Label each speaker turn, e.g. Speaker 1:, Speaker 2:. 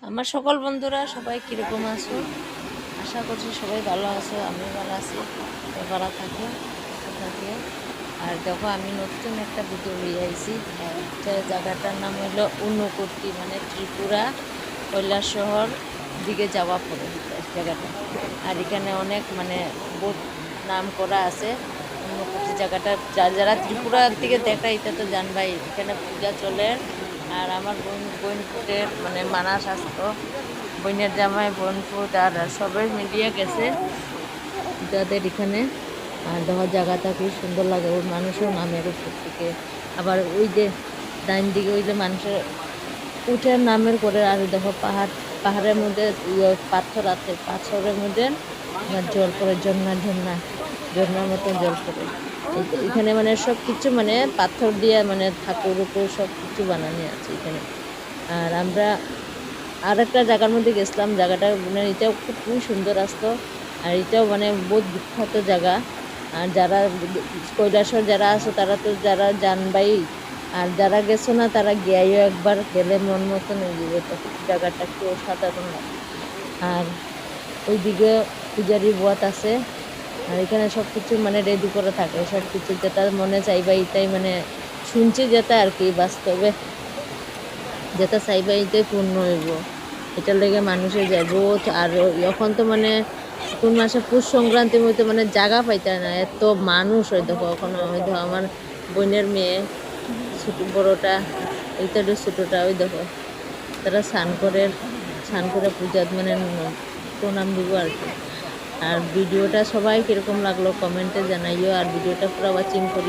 Speaker 1: আমার সকল বন্ধুরা সবাই কীরকম আছো? আশা করছি সবাই ভালো আছো, আমি ভালো আছি। ভালো থাকো, থাকিও। আর দেখো আমি নতুন একটা ভিডিও নিয়ে আইছি। একটা জায়গাটার নাম হলো ঊনকোটি, মানে ত্রিপুরা কৈলাসহর দিকে যাওয়া পড়ে জায়গাটা। আর এখানে অনেক মানে বহুত নাম করা আছে। ঊনকোটি জায়গাটা যারা ত্রিপুরার দিকে দেখা এটা তো জানবাই, এখানে পূজা চলে। আর আমার বোন ফুটের মানে মানাস আসতো, বোনের জামাই বোন ফুট আর সবাই মিলিয়ে গেছে যাদের এখানে। আর দেখো জায়গাটা কি সুন্দর লাগে, ওর মানুষের নামের উপর থেকে। আবার ওই যে ডাইন দিকে ওই যে মানুষের উঠের নামের করে। আর দেখো পাহাড়ের মধ্যে পাথর আছে, পাথরের মধ্যে জল পড়ে, ঝর্ণার মতো জল পড়ে। এখানে মানে সব কিছু মানে পাথর দিয়ে মানে ঠাকুর উপর সব কিছু বানানো আছে এখানে। আর আমরা আর একটা জায়গার মধ্যে গেছিলাম, জায়গাটা মানে এটাও খুবই সুন্দর আসতো। আর এটাও মানে বহুত বিখ্যাত জায়গা। আর যারা কৈলাসর যারা আছে তারা তো যারা জানবাই। আর যারা গেছো না তারা গিয়েও একবার গেলে মন মতন হয়ে যাবে, তো জায়গাটা কি অসাধারণ লাগে। আর ওইদিকে পূজারি বুয়াত আছে। আর এখানে সব কিছু মানে রেডি করে থাকে, সব কিছু যেটা মনে চাইবা এটাই মানে শুনছি যেটা আর কি বাস্তবে যেটা চাইবা এটাই পূর্ণ হইব। এটার লেগে মানুষে যাইব। আর এখন তো মানে কোন মাসে পুষ সংক্রান্তির মধ্যে মানে জায়গা পাইতে না, এত মানুষ হয়। দেখো এখন হয়তো আমার বোনের মেয়ে ছোট বড়টা, এইটা ছোটটা, ওই দেখো তারা স্নান করে পূজাত মানে প্রণাম দিব আর কি। আর ভিডিওটা সবাই কিরকম লাগলো কমেন্টে জানাইও। আর ভিডিওটা পুরো ওয়াচিং করি।